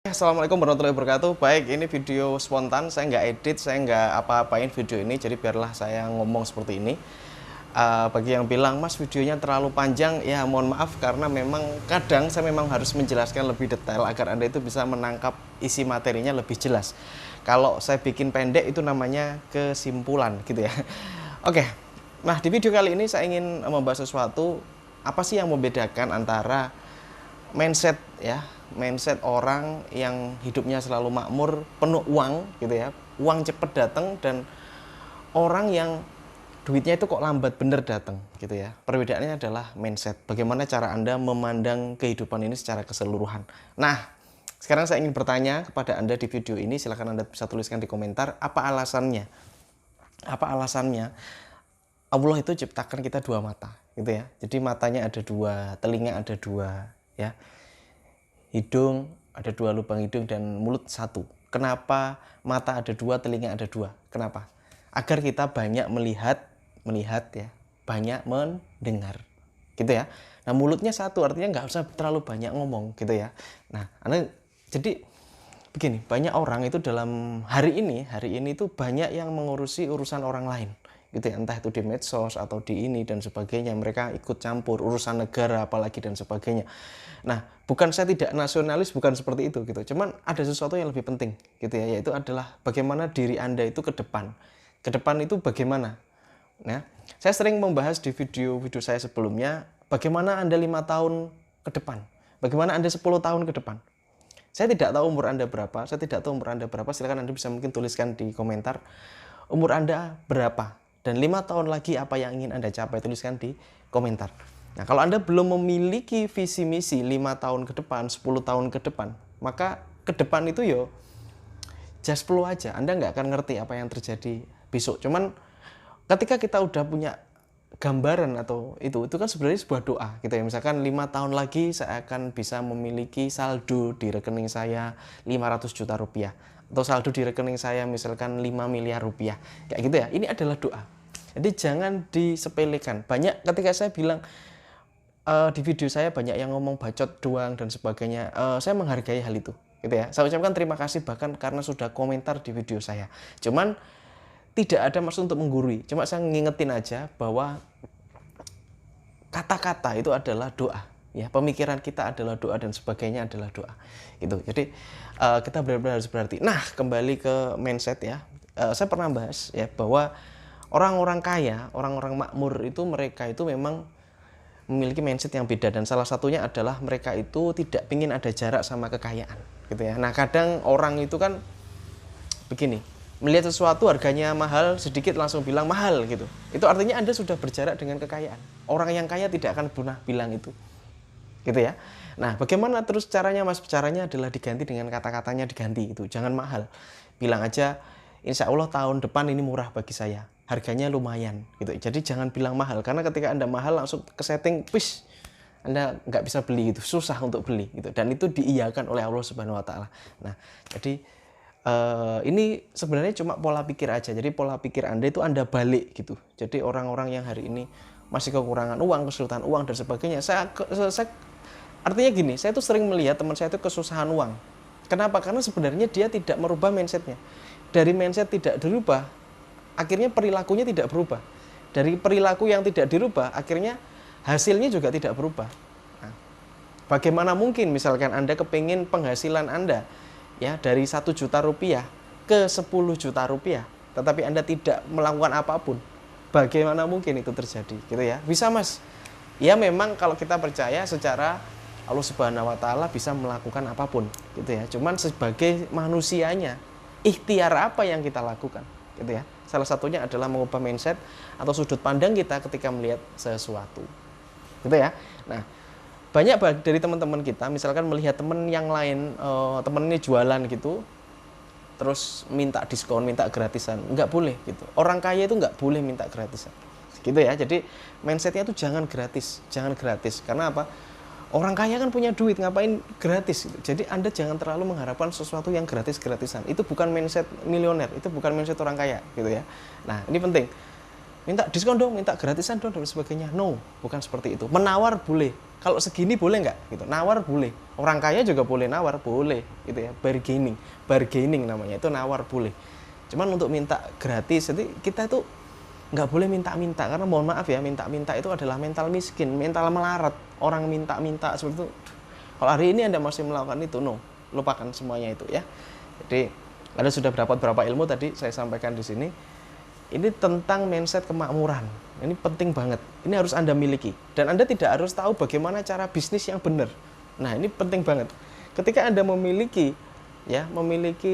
Assalamualaikum warahmatullahi wabarakatuh. Baik, ini video spontan, saya nggak edit, saya nggak apa-apain video ini, jadi biarlah saya ngomong seperti ini. Bagi yang bilang, Mas videonya terlalu panjang, ya mohon maaf karena memang kadang saya memang harus menjelaskan lebih detail agar Anda itu bisa menangkap isi materinya lebih jelas. Kalau saya bikin pendek itu namanya kesimpulan gitu ya. Oke, nah di video kali ini saya ingin membahas sesuatu, apa sih yang membedakan antara mindset ya, mindset orang yang hidupnya selalu makmur, penuh uang gitu ya, uang cepet datang, dan orang yang duitnya itu kok lambat bener datang gitu ya. Perbedaannya adalah mindset, bagaimana cara Anda memandang kehidupan ini secara keseluruhan. Nah, sekarang saya ingin bertanya kepada Anda di video ini, silahkan Anda bisa tuliskan di komentar apa alasannya. Apa alasannya Allah itu ciptakan kita dua mata gitu ya. Jadi matanya ada dua, telinga ada dua ya, hidung ada dua, lubang hidung, dan mulut satu. Kenapa mata ada dua, telinga ada dua? Kenapa? Agar kita banyak melihat ya, banyak mendengar gitu ya. Nah, mulutnya satu artinya nggak usah terlalu banyak ngomong gitu ya. Nah, jadi begini, banyak orang itu dalam hari ini itu banyak yang mengurusi urusan orang lain gitu ya, entah itu di medsos atau di ini dan sebagainya. Mereka ikut campur urusan negara apalagi dan sebagainya. Nah, bukan saya tidak nasionalis, bukan seperti itu gitu. Cuman ada sesuatu yang lebih penting gitu ya, yaitu adalah bagaimana diri Anda itu ke depan. Ke depan itu bagaimana? Nah, saya sering membahas di video-video saya sebelumnya, bagaimana Anda 5 tahun ke depan, bagaimana Anda 10 tahun ke depan. Saya tidak tahu umur Anda berapa, silakan Anda bisa mungkin tuliskan di komentar umur Anda berapa, dan 5 tahun lagi apa yang ingin Anda capai, tuliskan di komentar. Nah, kalau Anda belum memiliki visi misi 5 tahun ke depan, 10 tahun ke depan, maka ke depan itu just flow aja. Anda nggak akan ngerti apa yang terjadi besok. Cuman ketika kita udah punya gambaran atau itu kan sebenarnya sebuah doa gitu ya. Misalkan 5 tahun lagi saya akan bisa memiliki saldo di rekening saya 500 juta rupiah, atau saldo di rekening saya misalkan 5 miliar rupiah, kayak gitu ya. Ini adalah doa, jadi jangan disepelekan. Banyak ketika saya bilang di video saya banyak yang ngomong bacot doang dan sebagainya, saya menghargai hal itu gitu ya. Saya ucapkan terima kasih bahkan karena sudah komentar di video saya. Cuman tidak ada maksud untuk menggurui, cuma saya ngingetin aja bahwa kata-kata itu adalah doa ya, pemikiran kita adalah doa dan sebagainya adalah doa gitu. Jadi kita benar-benar harus berarti. Nah, kembali ke mindset ya, saya pernah bahas ya bahwa orang-orang kaya, orang-orang makmur itu, mereka itu memang memiliki mindset yang beda, dan salah satunya adalah mereka itu tidak ingin ada jarak sama kekayaan gitu ya. Nah, kadang orang itu kan begini, melihat sesuatu harganya mahal sedikit langsung bilang mahal gitu. Itu artinya Anda sudah berjarak dengan kekayaan. Orang yang kaya tidak akan pernah bilang itu. Gitu ya. Nah, bagaimana terus caranya, Mas? Caranya adalah diganti dengan kata-katanya, diganti itu. Jangan mahal. Bilang aja, insya Allah tahun depan ini murah bagi saya. Harganya lumayan gitu. Jadi jangan bilang mahal, karena ketika Anda mahal langsung ke setting, pish, Anda nggak bisa beli gitu, susah untuk beli gitu. Dan itu diiyakan oleh Allah Subhanahu wa taala. Nah, jadi ini sebenarnya cuma pola pikir aja. Jadi pola pikir Anda itu Anda balik gitu. Jadi orang-orang yang hari ini masih kekurangan uang, kesulitan uang dan sebagainya, artinya gini, saya tuh sering melihat teman saya itu kesusahan uang. Kenapa? Karena sebenarnya dia tidak merubah mindsetnya. Dari mindset tidak dirubah, akhirnya perilakunya tidak berubah. Dari perilaku yang tidak dirubah, akhirnya hasilnya juga tidak berubah. Nah, bagaimana mungkin misalkan Anda kepingin penghasilan Anda ya dari 1 juta rupiah ke 10 juta rupiah, tetapi Anda tidak melakukan apapun, bagaimana mungkin itu terjadi gitu ya? Bisa, Mas. Ya memang kalau kita percaya secara Allah Subhanahu wa taala bisa melakukan apapun gitu ya. Cuman sebagai manusianya, ikhtiar apa yang kita lakukan gitu ya. Salah satunya adalah mengubah mindset atau sudut pandang kita ketika melihat sesuatu. Gitu ya. Nah, banyak dari teman-teman kita misalkan melihat teman yang lain, temen ini jualan gitu, terus minta diskon, minta gratisan. Nggak boleh gitu. Orang kaya itu nggak boleh minta gratisan gitu ya. Jadi mindsetnya itu jangan gratis. Karena apa? Orang kaya kan punya duit, ngapain gratis gitu. Jadi Anda jangan terlalu mengharapkan sesuatu yang gratis-gratisan. Itu bukan mindset milioner, itu bukan mindset orang kaya gitu ya. Nah, ini penting. minta diskon dong, minta gratisan dong dan sebagainya. No, bukan seperti itu. Menawar boleh. Kalau segini boleh nggak? Gitu. Nawar boleh. Orang kaya juga boleh nawar, boleh. Gitu ya. Bargaining namanya. Itu nawar boleh. Cuman untuk minta gratis, jadi kita itu nggak boleh minta-minta. Karena mohon maaf ya, minta-minta itu adalah mental miskin, mental melarat. Orang minta-minta seperti itu. Kalau hari ini Anda masih melakukan itu, no. Lupakan semuanya itu ya. Jadi, Anda sudah dapat berapa ilmu tadi saya sampaikan di sini. Ini tentang mindset kemakmuran. Ini penting banget. Ini harus Anda miliki. Dan Anda tidak harus tahu bagaimana cara bisnis yang benar. Nah, ini penting banget. Ketika Anda memiliki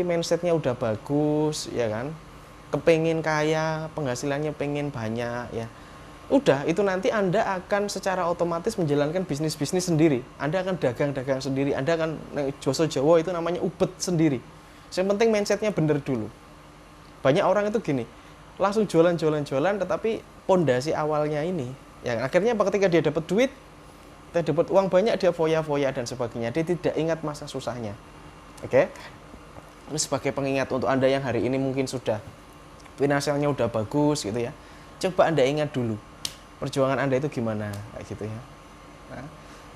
mindsetnya udah bagus, ya kan? Kepengen kaya, penghasilannya pengen banyak, ya. Udah, itu nanti Anda akan secara otomatis menjalankan bisnis-bisnis sendiri. Anda akan dagang-dagang sendiri. Anda akan Joso Jawa itu namanya ubet sendiri. Yang penting mindsetnya benar dulu. Banyak orang itu gini, langsung jualan, tetapi pondasi awalnya ini, ya akhirnya ketika dia dapat duit, dia dapat uang banyak, dia foya-foya dan sebagainya. Dia tidak ingat masa susahnya. Oke? Ini sebagai pengingat untuk Anda yang hari ini mungkin sudah finansialnya udah bagus gitu ya. Coba Anda ingat dulu perjuangan Anda itu gimana, kayak gitu ya. Nah,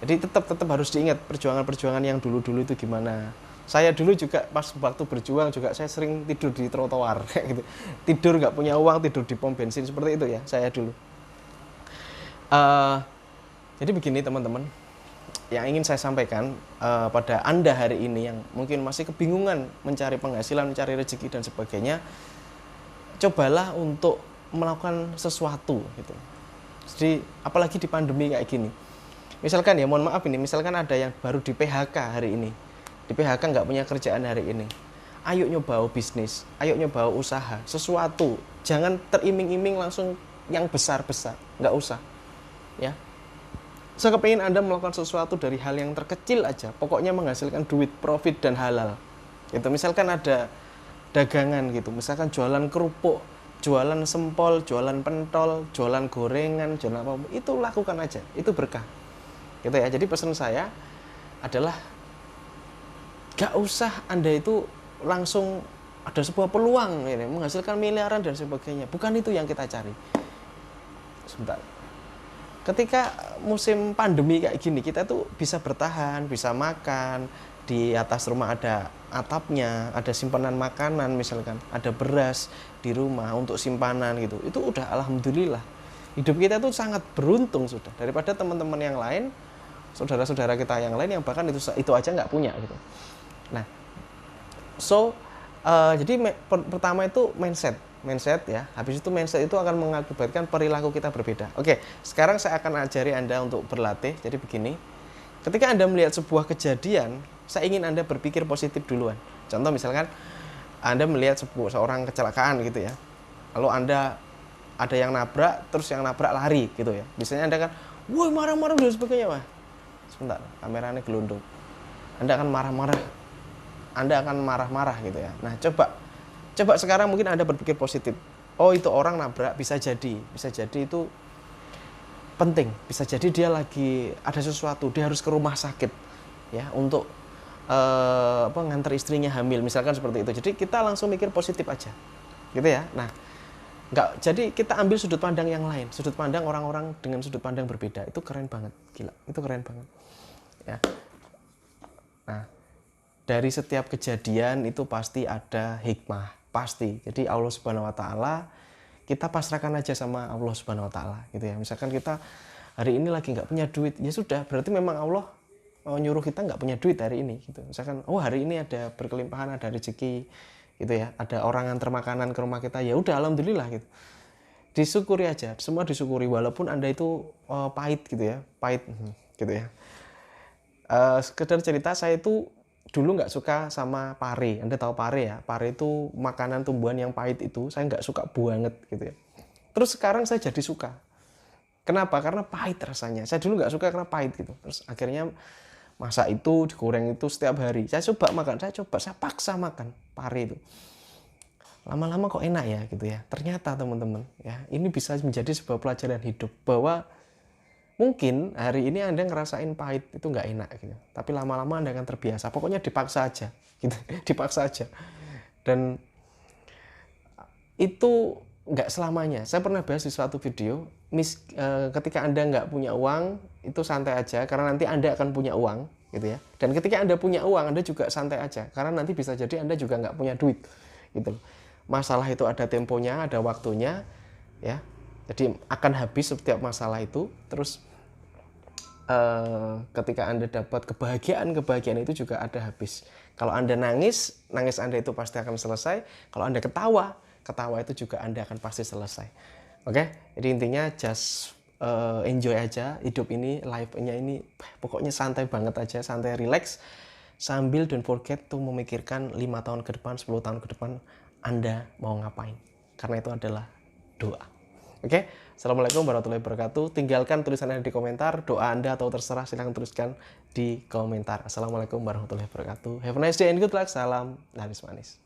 jadi tetap harus diingat perjuangan yang dulu-dulu itu gimana. Saya dulu juga pas waktu berjuang juga saya sering tidur di trotoar kayak gitu. Tidur nggak punya uang, tidur di pom bensin seperti itu ya saya dulu. Jadi begini teman-teman, yang ingin saya sampaikan pada Anda hari ini yang mungkin masih kebingungan mencari penghasilan, mencari rezeki dan sebagainya, cobalah untuk melakukan sesuatu gitu. Jadi apalagi di pandemi kayak gini. Misalkan ya, mohon maaf ini, misalkan ada yang baru di PHK hari ini. Di PHK nggak punya kerjaan hari ini. Ayo nyoba bisnis, ayo nyoba usaha, sesuatu. Jangan teriming-iming langsung yang besar-besar, nggak usah. Ya. Saya kepingin Anda melakukan sesuatu dari hal yang terkecil aja. Pokoknya menghasilkan duit, profit dan halal. Gitu. Misalkan ada dagangan gitu, misalkan jualan kerupuk, jualan sempol, jualan pentol, jualan gorengan, jualan apa, itu lakukan aja. Itu berkah. Gitu ya. Jadi pesan saya adalah gak usah Anda itu langsung ada sebuah peluang ini, menghasilkan miliaran dan sebagainya. Bukan itu yang kita cari. Sebentar. Ketika musim pandemi kayak gini, kita tuh bisa bertahan, bisa makan. Di atas rumah ada atapnya, ada simpanan makanan misalkan, ada beras di rumah untuk simpanan gitu. Itu udah alhamdulillah. Hidup kita tuh sangat beruntung sudah. Daripada teman-teman yang lain, saudara-saudara kita yang lain yang bahkan itu aja nggak punya gitu. Nah, jadi pertama itu mindset ya. Habis itu mindset itu akan mengakibatkan perilaku kita berbeda. Oke, sekarang saya akan ajari Anda untuk berlatih. Jadi begini, ketika Anda melihat sebuah kejadian, saya ingin Anda berpikir positif duluan. Contoh misalkan Anda melihat seorang kecelakaan gitu ya. Lalu Anda ada yang nabrak, terus yang nabrak lari gitu ya. Biasanya Anda kan, woi marah-marah dan sebagainya. Wah, sebentar, kameranya gelundung. Anda akan marah-marah gitu ya. Nah, coba sekarang mungkin Anda berpikir positif. Oh, itu orang nabrak, bisa jadi itu penting. Bisa jadi dia lagi ada sesuatu, dia harus ke rumah sakit ya untuk nganter istrinya hamil, misalkan seperti itu. Jadi kita langsung mikir positif aja. Gitu ya. Nah, jadi kita ambil sudut pandang yang lain, sudut pandang orang-orang dengan sudut pandang berbeda. Itu keren banget, gila. Itu keren banget. Ya. Nah, dari setiap kejadian itu pasti ada hikmah, pasti. Jadi Allah Subhanahu wa taala kita pasrahkan aja sama Allah Subhanahu wa taala gitu ya. Misalkan kita hari ini lagi nggak punya duit, ya sudah, berarti memang Allah nyuruh kita nggak punya duit hari ini gitu. Misalkan hari ini ada berkelimpahan, ada rezeki gitu ya. Ada orang antar makanan ke rumah kita, ya udah alhamdulillah gitu. Disyukuri aja, semua disyukuri walaupun Anda itu pahit gitu ya, gitu ya. Sekedar cerita, saya itu dulu nggak suka sama pare. Anda tahu pare ya? Pare itu makanan tumbuhan yang pahit itu. Saya nggak suka banget gitu ya. Terus sekarang saya jadi suka. Kenapa? Karena pahit rasanya. Saya dulu nggak suka karena pahit gitu. Terus akhirnya masak itu, digoreng itu setiap hari. Saya coba makan, saya paksa makan pare itu. Lama-lama kok enak ya gitu ya. Ternyata teman-teman ya, ini bisa menjadi sebuah pelajaran hidup bahwa mungkin hari ini Anda ngerasain pahit itu nggak enak gitu. Tapi lama-lama Anda akan terbiasa. Pokoknya dipaksa aja gitu. Dipaksa aja. Dan itu nggak selamanya. Saya pernah bahas di suatu video, ketika Anda nggak punya uang, itu santai aja, karena nanti Anda akan punya uang, gitu ya. Dan ketika Anda punya uang, Anda juga santai aja, karena nanti bisa jadi Anda juga nggak punya duit, gitu. Masalah itu ada temponya, ada waktunya, ya. Jadi akan habis setiap masalah itu. Terus ketika Anda dapat kebahagiaan itu juga ada habis. Kalau Anda nangis Anda itu pasti akan selesai. Kalau Anda ketawa itu juga Anda akan pasti selesai. Oke? Jadi intinya just enjoy aja hidup ini, life-nya ini pokoknya santai banget aja, santai relax. Sambil don't forget to memikirkan 5 tahun ke depan, 10 tahun ke depan Anda mau ngapain. Karena itu adalah doa. Oke, Assalamualaikum warahmatullahi wabarakatuh. Tinggalkan tulisannya di komentar, doa Anda atau terserah, silahkan tuliskan di komentar. Assalamualaikum warahmatullahi wabarakatuh. Have a nice day and good luck. Salam laris manis.